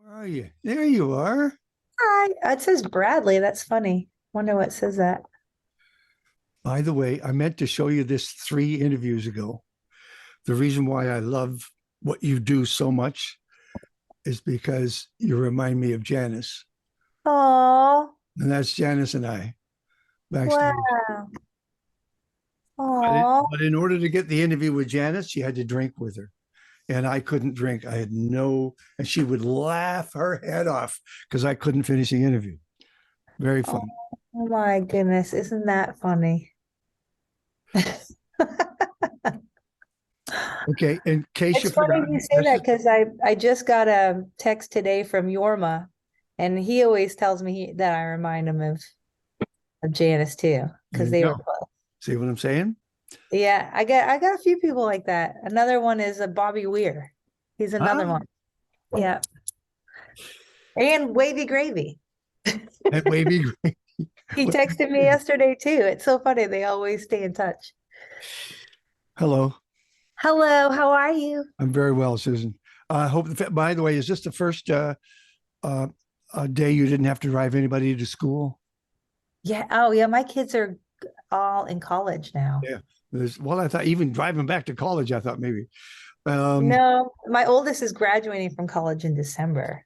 Where are you? There you are. Hi. It says Bradley. That's funny. Wonder what says that. By the way, I meant to show you this 3 interviews ago. The reason why I love what you do so much is because you remind me of Janis. Oh, And that's Janis and I backstage. wow. But, it, Oh, but in order to get the interview with Janis, you had to drink with her. And I couldn't drink. I had no, and she would laugh her head off because I couldn't finish the interview. Very oh, fun. oh my goodness. Isn't that funny? Okay. In case you It's funny forgot, you say this that is because I just got a text today from Yorma, and he always tells me that I remind him of Janice too, there because you they were go. close. See what I'm saying? Yeah, I got a few people like that. Another one is a Bobby Weir. He's another Ah, one. Yeah. And Wavy Gravy. that wavy. He texted me yesterday too. It's so funny. They always stay in touch. Hello. Hello, how are you? I'm very well, Susan. I hope, by the way, is this the first uh, day you didn't have to drive anybody to school? Yeah. Oh, yeah. My kids are all in college now. Yeah. Well, I thought even driving back to college, I thought maybe. Um, No, my oldest is graduating from college in December.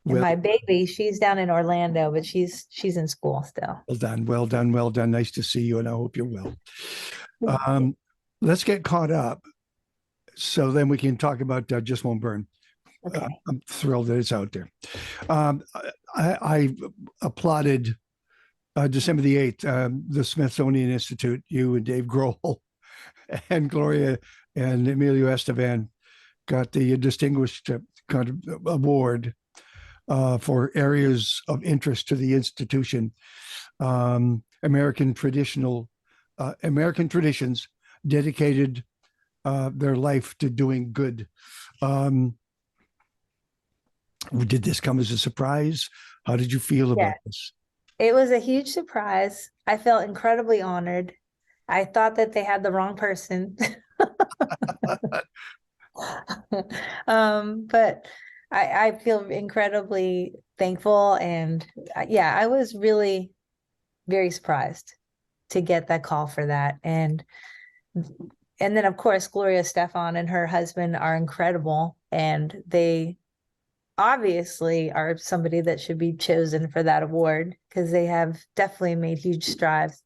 And well, my baby, she's down in Orlando, but she's in school still. well done, well done, well done. Nice to see you, and I hope you're well. Thank you. Um, let's get caught up so then we can talk about Just Won't Burn. Okay. I'm thrilled that it's out there. Um, I applauded December the 8th, the Smithsonian Institute, you and Dave Grohl and Gloria and Emilio Estevan got the distinguished kind of award for areas of interest to the institution. American traditions dedicated their life to doing good. Um, did this come as a surprise? How did you feel Yeah, about this? it was a huge surprise. I felt incredibly honored. I thought that they had the wrong person. But I feel incredibly thankful and yeah, I was really very surprised to get that call for that. And then of course Gloria Stefan and her husband are incredible and they obviously are somebody that should be chosen for that award because they have definitely made huge strides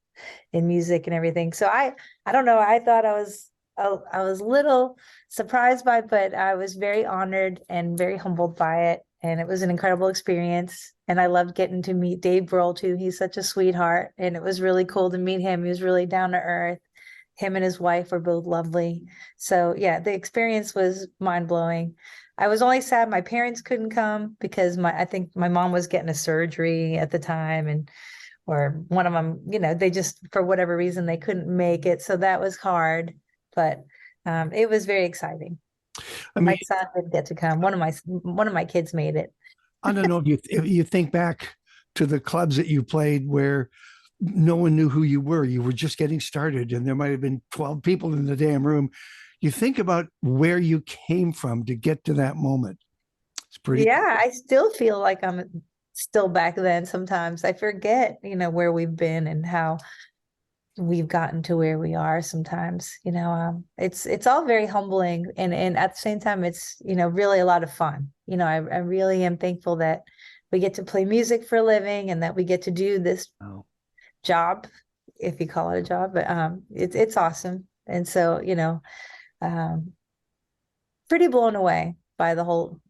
in music and everything. So I don't know. I thought I was a little surprised by it, but I was very honored and very humbled by it. And it was an incredible experience. And I loved getting to meet Dave Grohl too. He's such a sweetheart. And it was really cool to meet him. He was really down to earth. Him and his wife were both lovely. So yeah, the experience was mind blowing. I was only sad my parents couldn't come because I think my mom was getting a surgery at the time and or one of them, they just for whatever reason they couldn't make it. So that was hard, but it was very exciting. I My mean, son did get to come. One of my kids made it. I don't know if you think back to the clubs that you played where no one knew who you were. You were just getting started, and there might have been 12 people in the damn room. You think about where you came from to get to that moment. It's pretty cool. Yeah, I still feel like I'm still back then. Sometimes I forget, where we've been and how we've gotten to where we are sometimes. It's all very humbling and at the same time it's really a lot of fun. I really am thankful that we get to play music for a living and that we get to do this Oh. job, if you call it a job, but it's awesome. And so um pretty blown away by that whole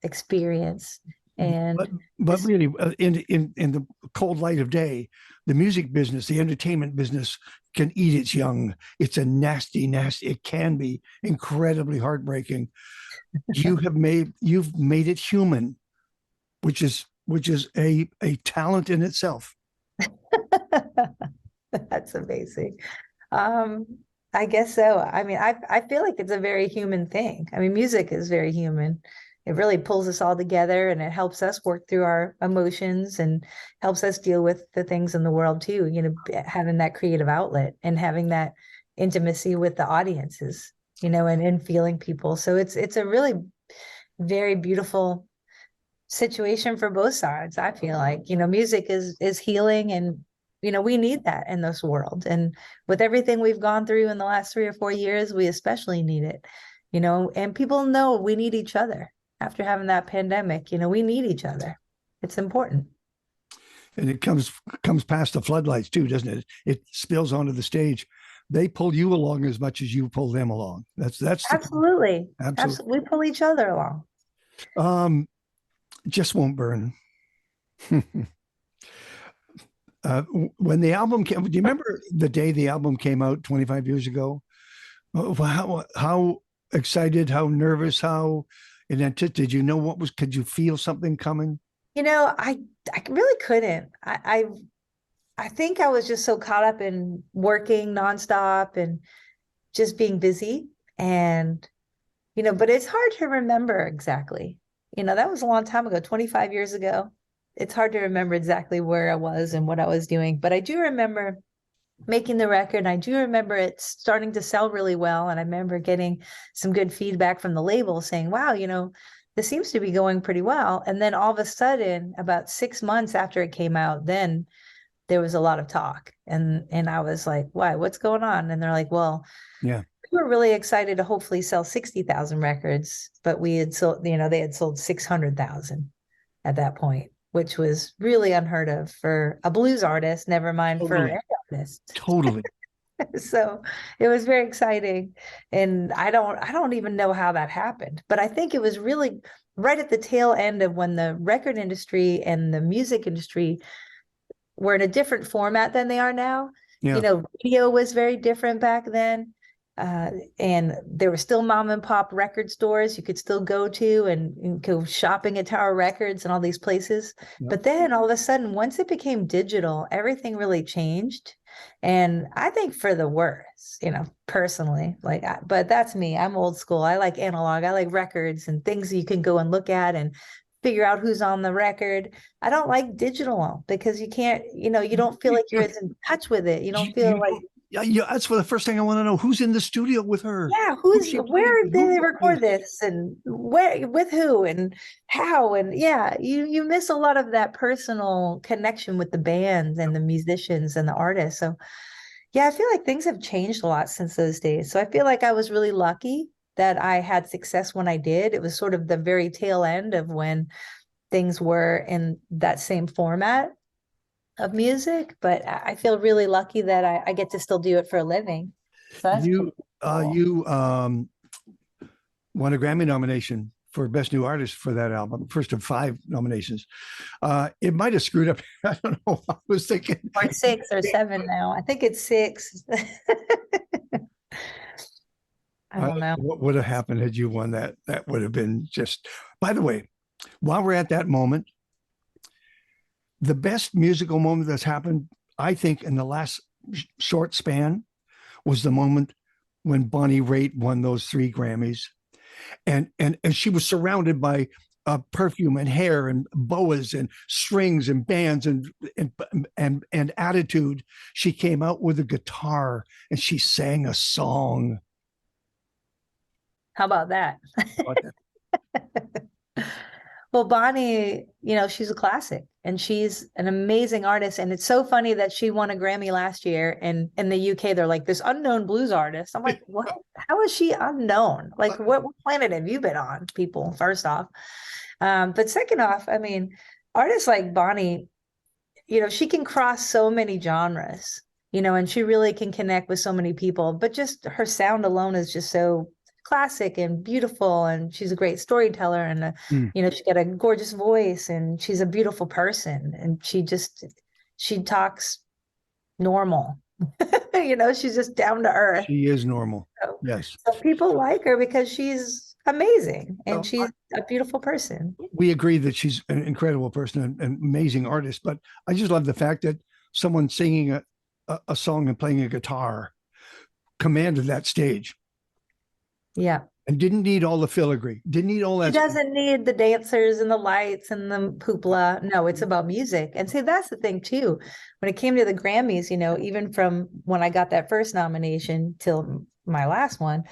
experience and But just really, in the cold light of day, the music business, the entertainment business can eat its young. It's a nasty, nasty. It can be incredibly heartbreaking. You've made it human, which is a talent in itself. that's amazing. Um, I guess so. I mean, I feel like it's a very human thing. I mean, music is very human. It really pulls us all together and it helps us work through our emotions and helps us deal with the things in the world too, having that creative outlet and having that intimacy with the audiences, and feeling people. So it's a really very beautiful situation for both sides. I feel like, music is healing, and we need that in this world. And with everything we've gone through in the last 3 or 4 years, we especially need it. And people know we need each other after having that pandemic. We need each other. It's important. And it comes past the floodlights too, doesn't it? It spills onto the stage. They pull you along as much as you pull them along. That's Absolutely. Absolutely. We pull each other along. Just won't burn. When the album came, do you remember the day the album came out 25 years ago? How excited, how nervous, did you know could you feel something coming? I really couldn't. I think I was just so caught up in working nonstop and just being busy. And, but it's hard to remember exactly. That was a long time ago, 25 years ago. It's hard to remember exactly where I was and what I was doing. But I do remember making the record. And I do remember it starting to sell really well. And I remember getting some good feedback from the label saying, wow, this seems to be going pretty well. And then all of a sudden, about 6 months after it came out, then there was a lot of talk. And I was like, why, what's going on? And they're like, well, yeah, we were really excited to hopefully sell 60,000 records, but we had sold, they had sold 600,000 at that point, which was really unheard of for a blues artist, never mind for totally. any artist. Totally. So it was very exciting. And I don't even know how that happened, but I think it was really right at the tail end of when the record industry and the music industry were in a different format than they are now. Yeah. Radio was very different back then. And there were still mom and pop record stores you could still go to and go shopping at Tower Records and all these places. Yeah. But then all of a sudden, once it became digital, everything really changed. And I think for the worse, personally, but that's me. I'm old school. I like analog. I like records and things you can go and look at and figure out who's on the record. I don't like digital because you can't, you don't feel like you're as in touch with it. You don't feel like. Yeah, that's the first thing I want to know. Who's in the studio with her? Yeah, where did they record this, and where, with who, and how? And yeah, you miss a lot of that personal connection with the bands and the musicians and the artists. So yeah, I feel like things have changed a lot since those days. So I feel like I was really lucky that I had success when I did. It was sort of the very tail end of when things were in that same format of music, but I feel really lucky that I get to still do it for a living. So you won a Grammy nomination for Best New Artist for that album, first of 5 nominations. It might have screwed up. I don't know. I was thinking or 6 or 7 now. I think it's 6. I don't know. What would have happened had you won that? That would have been just, by the way, while we're at that moment, the best musical moment that's happened, I think, in the last short span was the moment when Bonnie Raitt won those 3 Grammys. And she was surrounded by perfume and hair and boas and strings and bands and attitude. She came out with a guitar and she sang a song. How about that? Well, Bonnie, she's a classic and she's an amazing artist. And it's so funny that she won a Grammy last year. And in the UK, they're like, this unknown blues artist. I'm like, what? How is she unknown? Like, what planet have you been on, people, first off? But second off, I mean, artists like Bonnie, she can cross so many genres, and she really can connect with so many people. But just her sound alone is just so classic and beautiful, and she's a great storyteller, and she got a gorgeous voice, and she's a beautiful person, and she talks normal. She's just down to earth. She is normal. Yes. So people like her because she's amazing and she's a beautiful person. We agree that she's an incredible person, an amazing artist, but I just love the fact that someone singing a song and playing a guitar commanded that stage. Yeah. And didn't need all the filigree. Didn't need all that. She doesn't need the dancers and the lights and the hoopla. No, it's about music. And see, that's the thing too. When it came to the Grammys, even from when I got that first nomination till my last one,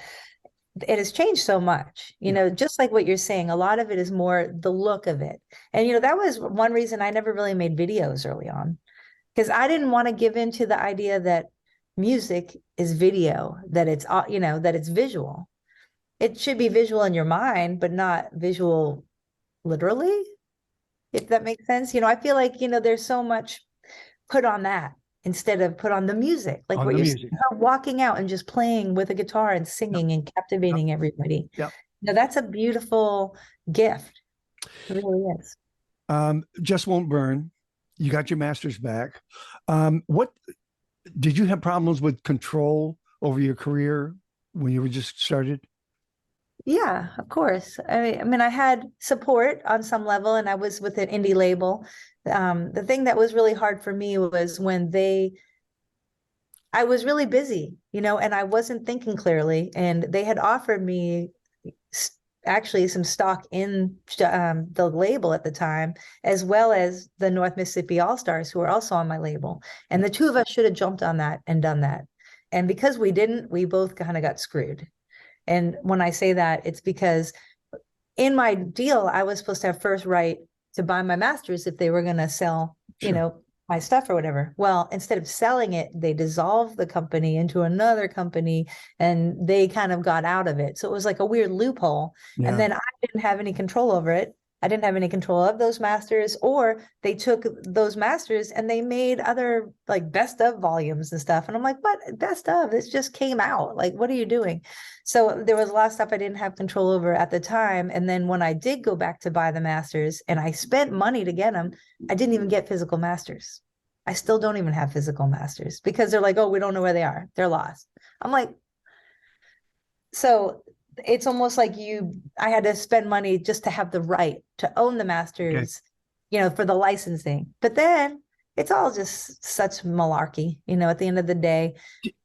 it has changed so much, you know, just like what you're saying, a lot of it is more the look of it. And, you know, that was one reason I never really made videos early on, because I didn't want to give in to the idea that music is video, that it's, you know, that it's visual. It should be visual in your mind, but not visual literally, if that makes sense. You know, I feel like, you know, there's so much put on that instead of put on the music, like On what the you're music. saying, her walking out and just playing with a guitar and Yep. singing and captivating everybody. Yep. Now that's a beautiful gift. It really is. Just Won't Burn. You got your master's back. What did you have problems with control over your career when you were just started? Yeah, of course. I mean, I had support on some level, and I was with an indie label. The thing that was really hard for me was when I was really busy, you know, and I wasn't thinking clearly, and they had offered me actually some stock in the label at the time, as well as the North Mississippi All Stars, who are also on my label. And the two of us should have jumped on that and done that. And because we didn't, we both kind of got screwed. And when I say that, it's because in my deal, I was supposed to have first right to buy my masters if they were going to sell, you Sure. know, my stuff or whatever. Well, instead of selling it, they dissolved the company into another company and they kind of got out of it. So it was like a weird loophole. Yeah. And then I didn't have any control over it. I didn't have any control of those masters, or they took those masters and they made other like best of volumes and stuff. And I'm like, what best of? This just came out. Like, what are you doing? So there was a lot of stuff I didn't have control over at the time. And then when I did go back to buy the masters and I spent money to get them, I didn't even get physical masters. I still don't even have physical masters because they're like, oh, we don't know where they are. They're lost. I'm like, so it's almost like I had to spend money just to have the right to own the masters, you know, for the licensing. But then it's all just such malarkey, you know, at the end of the day,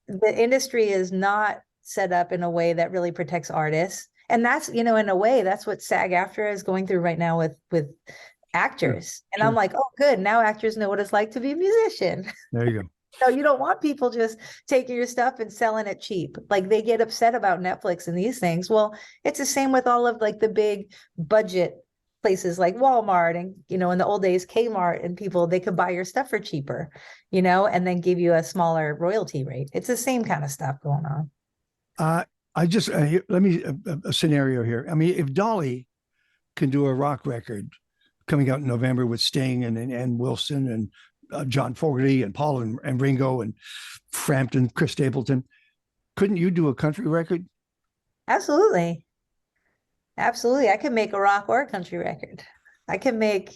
the industry is not set up in a way that really protects artists. And that's, you know, in a way, that's what SAG-AFTRA is going through right now with actors. And Sure. I'm like, oh, good. Now actors know what it's like to be a musician. There you go. So you don't want people just taking your stuff and selling it cheap. Like they get upset about Netflix and these things. Well, it's the same with all of like the big budget places like Walmart and, you know, in the old days, Kmart and people, they could buy your stuff for cheaper, you know, and then give you a smaller royalty rate. It's the same kind of stuff going on. I just let me a scenario here. I mean, if Dolly can do a rock record coming out in November with Sting and Wilson and John Fogerty and Paul and Ringo and Frampton, Chris Stapleton, couldn't you do a country record? Absolutely. Absolutely. I could make a rock or a country record. I could make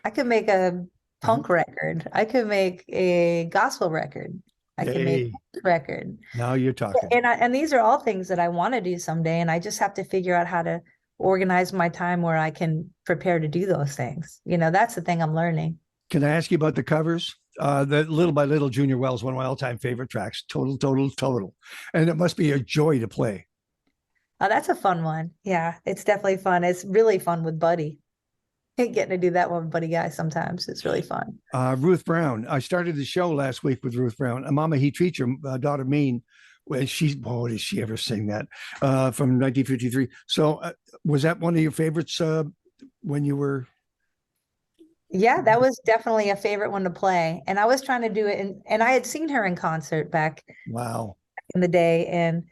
a punk record. I could make a gospel record. I could make a record. Now you're talking. And these are all things that I want to do someday. And I just have to figure out how to organize my time where I can prepare to do those things. You know, that's the thing I'm learning. Can I ask you about the covers? The Little by Little, Junior Wells, one of my all-time favorite tracks. Total, total, total. And it must be a joy to play. Oh, that's a fun one. Yeah, it's definitely fun. It's really fun with Buddy. Getting to do that one with Buddy Guy sometimes. It's really fun. Ruth Brown. I started the show last week with Ruth Brown. Mama He Treats Your Daughter Mean. Well, did she ever sing that? From 1953. So was that one of your favorites when you were? Yeah, that was definitely a favorite one to play. And I was trying to do it, and I had seen her in concert back in the day, and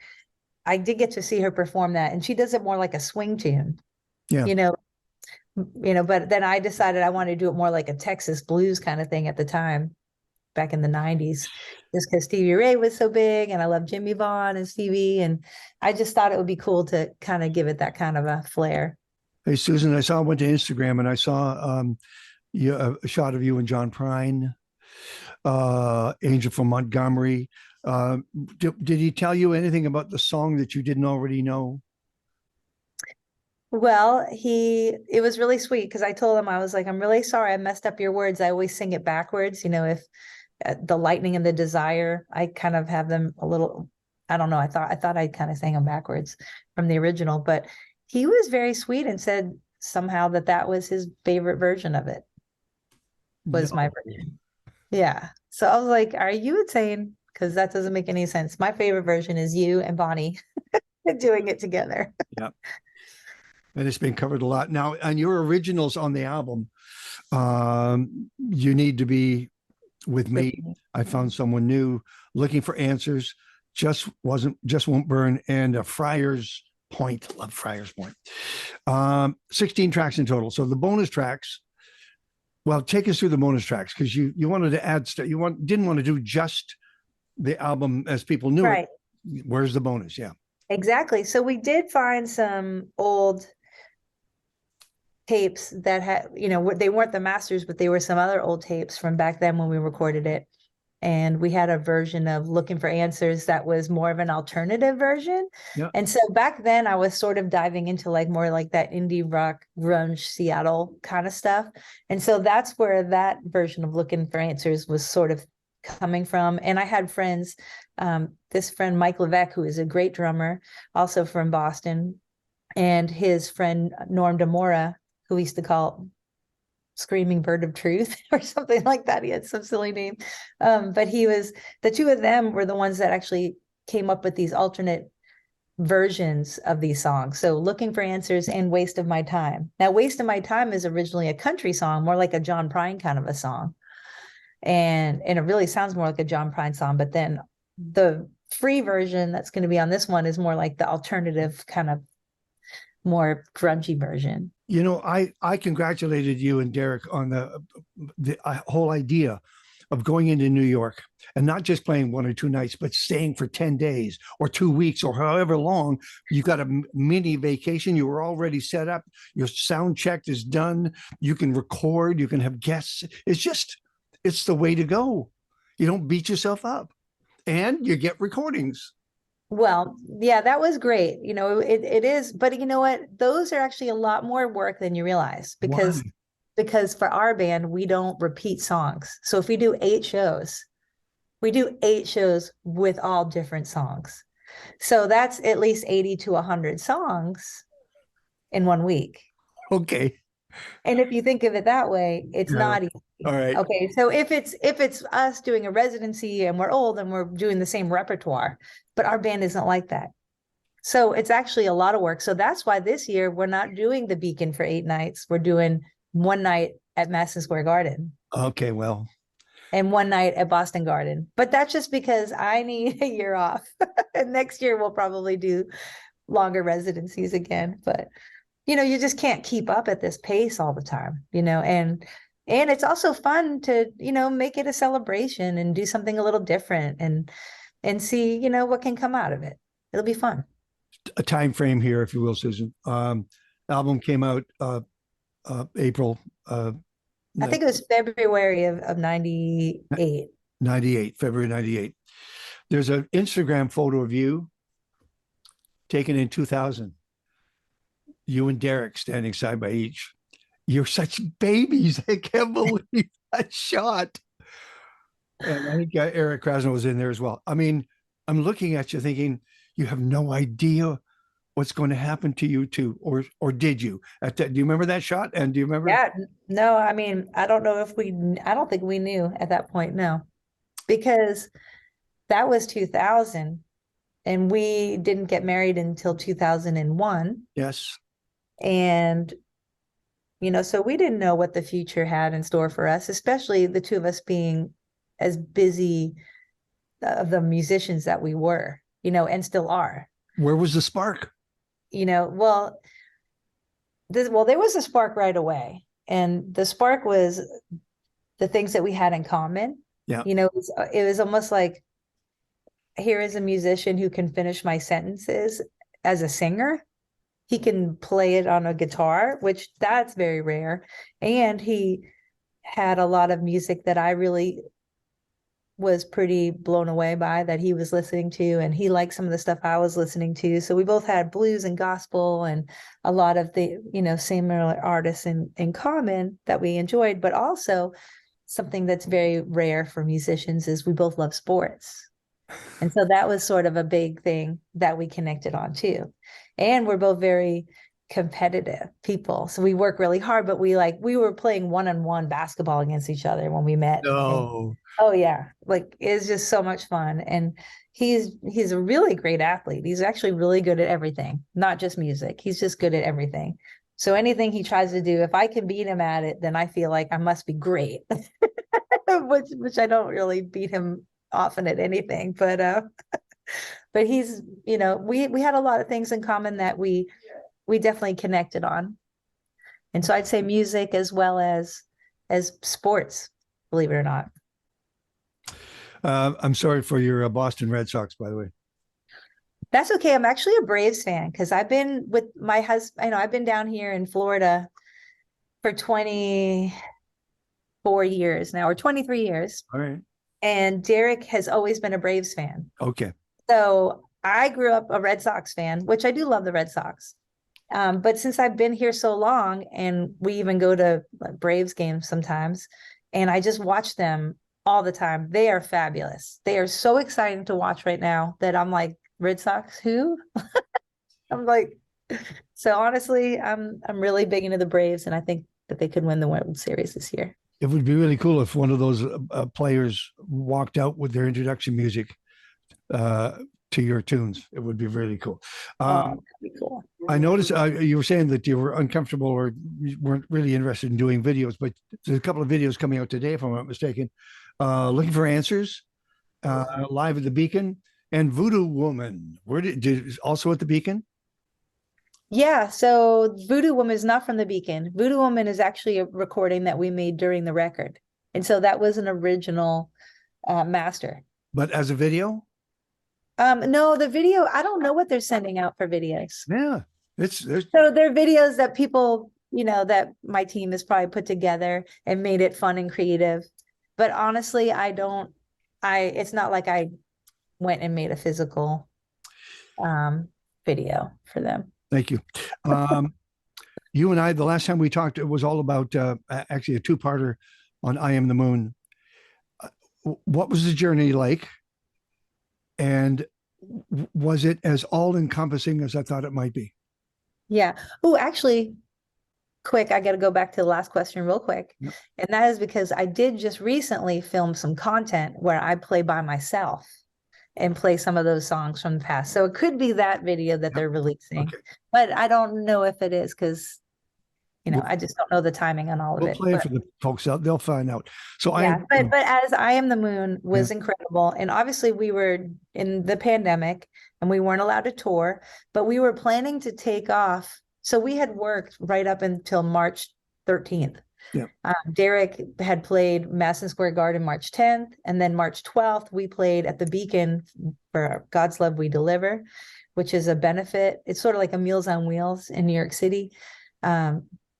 I did get to see her perform that. And she does it more like a swing tune. Yeah. You know, but then I decided I wanted to do it more like a Texas blues kind of thing at the time, back in the 90s, just because Stevie Ray was so big and I love Jimmy Vaughn and Stevie. And I just thought it would be cool to kind of give it that kind of a flair. Hey, Susan, I went to Instagram and I saw a shot of you and John Prine, Angel from Montgomery. Did he tell you anything about the song that you didn't already know? Well, it was really sweet because I told him, I was like, I'm really sorry I messed up your words. I always sing it backwards. You know, if the lightning and the desire, I kind of have them a little, I don't know. I thought I kind of sang them backwards from the original, but he was very sweet and said somehow that was his favorite version of it, was my version. Yeah. So I was like, are you insane? Because that doesn't make any sense. My favorite version is you and Bonnie. doing it together. Yeah. And it's been covered a lot. Now, on your originals on the album, You Need to Be With Me, I Found Someone New, Looking for Answers, Just Won't Burn, and a Friar's Point. Love Friar's Point. 16 tracks in total. So the bonus tracks, well, take us through the bonus tracks, because you wanted to add stuff. Didn't want to do just the album as people knew Right. it. Where's the bonus? Yeah. Exactly. So we did find some old tapes that had, they weren't the masters, but they were some other old tapes from back then when we recorded it. And we had a version of Looking for Answers that was more of an alternative version. Yeah. And so back then I was sort of diving into like more like that indie rock, grunge, Seattle kind of stuff. And so that's where that version of Looking for Answers was sort of coming from. And I had friends, this friend, Mike Levesque, who is a great drummer, also from Boston, and his friend, Norm Demora, who we used to call Screaming Bird of Truth or something like that. He had some silly name. But the two of them were the ones that actually came up with these alternate versions of these songs. So Looking for Answers and Waste of My Time. Now, Waste of My Time is originally a country song, more like a John Prine kind of a song. And it really sounds more like a John Prine song, but then the free version that's going to be on this one is more like the alternative kind of more grungy version. I congratulated you and Derek on the whole idea of going into New York and not just playing 1 or 2 nights, but staying for 10 days or 2 weeks or however long. You got a mini vacation. You were already set up. Your sound check is done. You can record. You can have guests. It's the way to go. You don't beat yourself up, and you get recordings. Well, yeah, that was great. It is, but you know what? Those are actually a lot more work than you realize because for our band, we don't repeat songs. So if we do 8 shows, we do 8 shows with all different songs. So that's at least 80 to 100 songs in 1 week. Okay. And if you think of it that way, it's not easy. All right. Okay. So if it's us doing a residency and we're old and we're doing the same repertoire, but our band isn't like that. So it's actually a lot of work. So that's why this year we're not doing the Beacon for 8 nights. We're doing 1 night at Madison Square Garden. Okay, well. And 1 night at Boston Garden. But that's just because I need a year off. And next year we'll probably do longer residencies again. But you just can't keep up at this pace all the time, and it's also fun to, make it a celebration and do something a little different and see, what can come out of it. It'll be fun. A time frame here, if you will, Susan. Album came out April. I think it was February of 98. 98, February 98. There's an Instagram photo of you taken in 2000. You and Derek standing side by each. You're such babies. I can't believe that shot. And I think Eric Krasno was in there as well. I mean, I'm looking at you thinking, you have no idea what's going to happen to you two, or did you? Do you remember that shot? And do you remember? Yeah, no, I mean, I don't think we knew at that point, no. Because that was 2000 and we didn't get married until 2001. Yes. And, so we didn't know what the future had in store for us, especially the two of us being as busy of the musicians that we were, and still are. Where was the spark? Well, there was a spark right away. And the spark was the things that we had in common. Yeah. It was almost like, here is a musician who can finish my sentences as a singer. He can play it on a guitar, which that's very rare. And he had a lot of music that I really was pretty blown away by, that he was listening to, and he liked some of the stuff I was listening to. So we both had blues and gospel and a lot of the, similar artists in common that we enjoyed, but also something that's very rare for musicians is we both love sports. And so that was sort of a big thing that we connected on too. And we're both very competitive people. So we work really hard, but we were playing one-on-one basketball against each other when we met. No. Oh yeah, like it's just so much fun. And he's a really great athlete. He's actually really good at everything, not just music. He's just good at everything. So anything he tries to do, if I can beat him at it, then I feel like I must be great. which I don't really beat him often at anything, but he's, we had a lot of things in common that we definitely connected on. And so I'd say music as well as sports, believe it or not. I'm sorry for your Boston Red Sox, by the way. That's okay. I'm actually a Braves fan because I've been with my husband. I've been down here in Florida for 24 years now, or 23 years. All right. And Derek has always been a Braves fan. Okay. So I grew up a Red Sox fan, which I do love the Red Sox. But since I've been here so long, and we even go to Braves games sometimes, and I just watch them all the time. They are fabulous. They are so exciting to watch right now that I'm like, Red Sox, who? I'm like, so honestly, I'm really big into the Braves, and I think that they could win the World Series this year. It would be really cool if one of those players walked out with their introduction music to your tunes. It would be really cool. That'd be cool. I noticed you were saying that you were uncomfortable or you weren't really interested in doing videos, but there's a couple of videos coming out today, if I'm not mistaken. Looking for Answers, live at the Beacon, and Voodoo Woman. Where did also at the Beacon? Yeah, so Voodoo Woman is not from the Beacon. Voodoo Woman is actually a recording that we made during the record. And so that was an original master. But as a video? No, the video, I don't know what they're sending out for videos. Yeah. So they're videos that people, that my team has probably put together and made it fun and creative. But honestly, it's not like I went and made a physical video for them. Thank you. You and I, the last time we talked, it was all about actually a two-parter on I Am the Moon. What was the journey like? And was it as all-encompassing as I thought it might be? Yeah. Oh, actually, quick, I got to go back to the last question real quick. Yep. And that is because I did just recently film some content where I play by myself and play some of those songs from the past. So it could be that video that they're releasing, but I don't know if it is because, I just don't know the timing on all of it. We'll play it for the folks out. They'll find out. So but as I Am the Moon was incredible. And obviously we were in the pandemic and we weren't allowed to tour, but we were planning to take off. So we had worked right up until March 13th. Yeah. Derek had played Madison Square Garden March 10th, and then March 12th we played at the Beacon for God's Love We Deliver, which is a benefit. It's sort of like a Meals on Wheels in New York City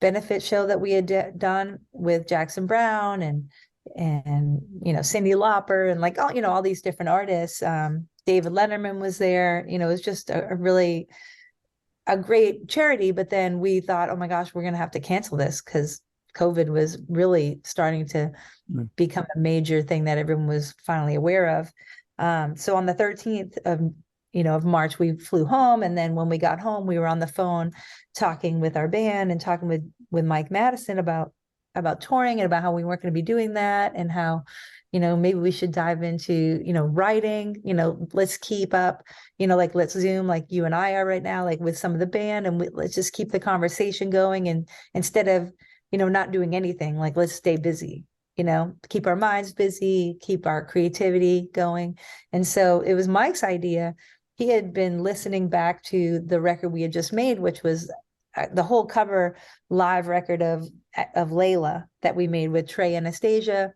benefit show that we had done with Jackson Brown and Cyndi Lauper and all these different artists. David Letterman was there. It was just a really great charity. But then we thought, oh my gosh, we're going to have to cancel this because COVID was really starting to become a major thing that everyone was finally aware of. So on the 13th of March, we flew home. And then when we got home, we were on the phone talking with our band and talking with Mike Madison about touring and about how we weren't going to be doing that and how, maybe we should dive into, writing, let's keep up, let's Zoom like you and I are right now, like with some of the band, and let's just keep the conversation going. And instead of, not doing anything, like let's stay busy, keep our minds busy, keep our creativity going. And so it was Mike's idea. He had been listening back to the record we had just made, which was the whole cover live record of Layla that we made with Trey Anastasia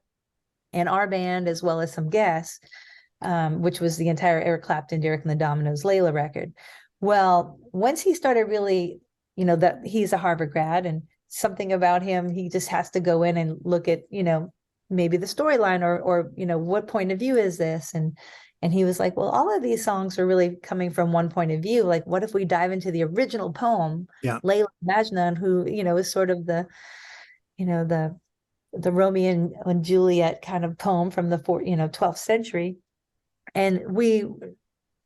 and our band, as well as some guests, which was the entire Eric Clapton, Derek and the Dominoes Layla record. Well, once he started really, that he's a Harvard grad and something about him, he just has to go in and look at, maybe the storyline or what point of view is this? And he was like, well, all of these songs are really coming from one point of view. Like, what if we dive into the original poem, Layla Majnun, who, is sort of the Romeo and Juliet kind of poem from the 12th century. And we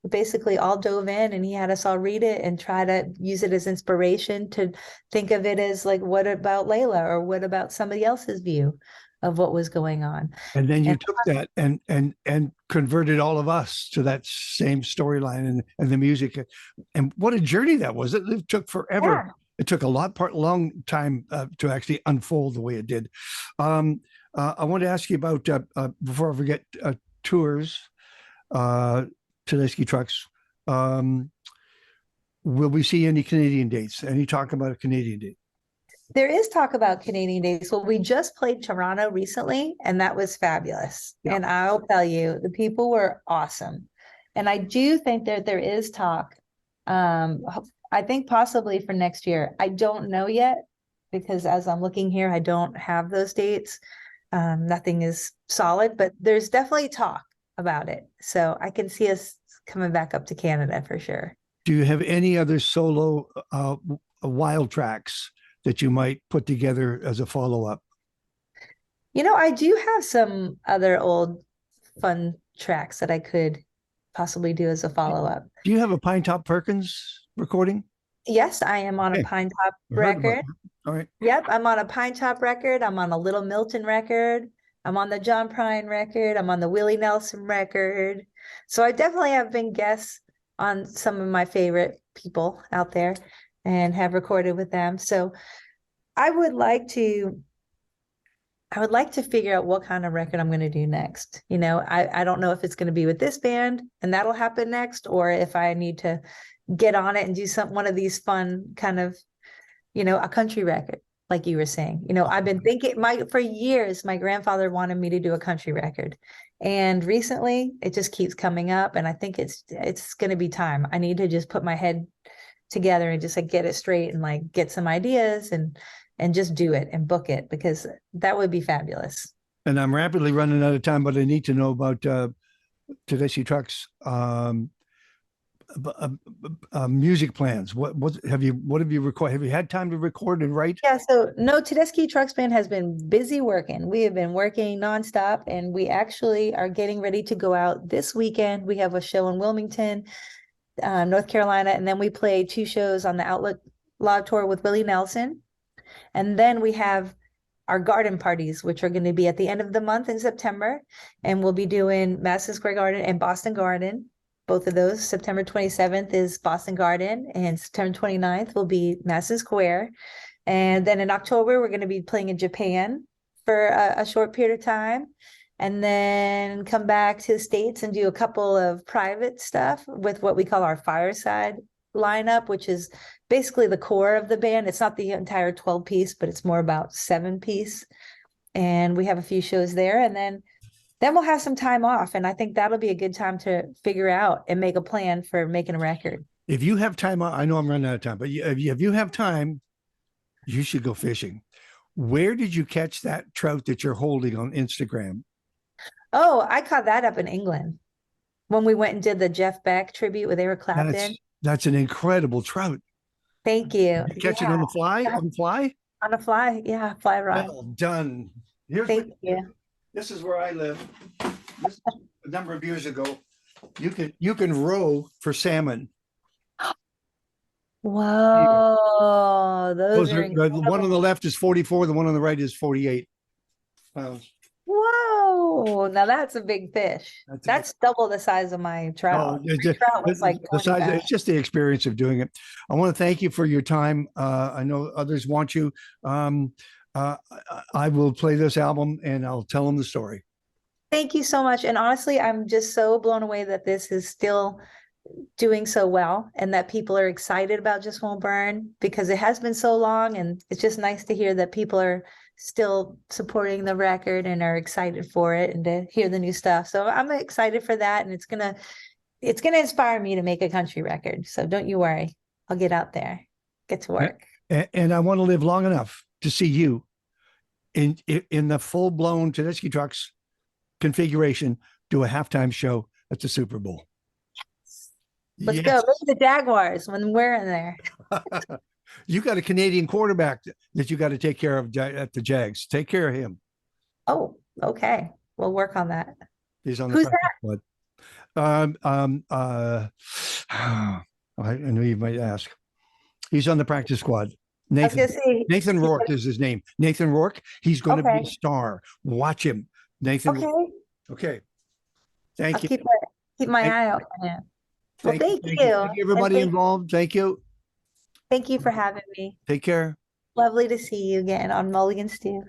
basically all dove in, and he had us all read it and try to use it as inspiration to think of it as like, what about Layla, or what about somebody else's view of what was going on? And then you And took that and converted all of us to that same storyline and the music. And what a journey that was. It took forever. yeah, It took a long time to actually unfold the way it did. I want to ask you about before I forget, tours. Tedeschi Trucks. Um, will we see any Canadian dates? Any talk about a Canadian date? there is talk about Canadian days. Well, we just played Toronto recently, and that was fabulous. Yeah. And I'll tell you, the people were awesome. And I do think that there is talk. I think possibly for next year. I don't know yet, because as I'm looking here, I don't have those dates. Nothing is solid, but there's definitely talk about it. So I can see us coming back up to Canada for sure. Do you have any other solo wild tracks that you might put together as a follow up? I do have some other old fun tracks that I could possibly do as a follow up. Do you have a Pine Top Perkins recording? Yes, I am on a Pine Top record. All right. Yep, I'm on a Pine Top record. I'm on a Little Milton record. I'm on the John Prine record. I'm on the Willie Nelson record. So I definitely have been guests on some of my favorite people out there and have recorded with them. So I would like to figure out what kind of record I'm going to do next. I don't know if it's going to be with this band and that'll happen next, or if I need to get on it and do one of these fun kind of, a country record, like you were saying. I've been thinking for years, my grandfather wanted me to do a country record. And recently it just keeps coming up. And I think it's going to be time. I need to just put my head together and just like get it straight and like get some ideas and just do it and book it, because that would be fabulous. And I'm rapidly running out of time, but I need to know about Tedeschi Trucks music plans. What have you recorded? Have you had time to record and write? Yeah, so no, Tedeschi Trucks Band has been busy working. We have been working nonstop, and we actually are getting ready to go out this weekend. We have a show in Wilmington, North Carolina, and then we play 2 shows on the Outlook Live Tour with Willie Nelson. And then we have our garden parties, which are going to be at the end of the month in September. And we'll be doing Madison Square Garden and Boston Garden. Both of those. September 27th is Boston Garden, and September 29th will be Madison Square. And then in October, we're going to be playing in Japan for a short period of time, and then come back to the States and do a couple of private stuff with what we call our fireside lineup, which is basically the core of the band. It's not the entire 12-piece, but it's more about 7-piece. And we have a few shows there, and then we'll have some time off. And I think that'll be a good time to figure out and make a plan for making a record. If you have time, I know I'm running out of time, but if you have time, you should go fishing. Where did you catch that trout that you're holding on Instagram? Oh, I caught that up in England when we went and did the Jeff Beck tribute with Eric Clapton. That's an incredible trout. Thank you. Did you catch it on the fly? On the fly? On a fly, yeah, fly rod. Well done. Thank you. This is where I live. This is a number of years ago. You can row for salmon. Whoa, those are one on the left is 44, the one on the right is 48 pounds. Whoa, now that's a big fish. That's double the size of my trout. Trout was like the size. It's just the experience of doing it. I want to thank you for your time. I know others want you. I will play this album and I'll tell them the story. Thank you so much. And honestly, I'm just so blown away that this is still doing so well and that people are excited about Just Won't Burn, because it has been so long, and it's just nice to hear that people are still supporting the record and are excited for it and to hear the new stuff. So I'm excited for that, and it's gonna inspire me to make a country record. So don't you worry. I'll get out there, get to work. And I want to live long enough to see you in the full-blown Tedeschi Trucks configuration do a halftime show at the Super Bowl. Let's go. Look at the Jaguars when we're in there. You got a Canadian quarterback that you got to take care of at the Jags. Take care of him. Oh, okay. We'll work on that. He's on the Who's that? Um, um, uh, I knew you might ask. He's on the practice squad. I was Nathan gonna say, Nathan Rourke is his name. Nathan Rourke. He's going to be a okay, star. Watch him. Nathan. Rourke. okay. Okay. I'll Thank you. keep my Thank, eye out for him. Well, thank you. thank Thank you. you. Thank you, And everybody involved. Thank you. thank you for having me. Take care. Lovely to see you again on Mulligan Stew.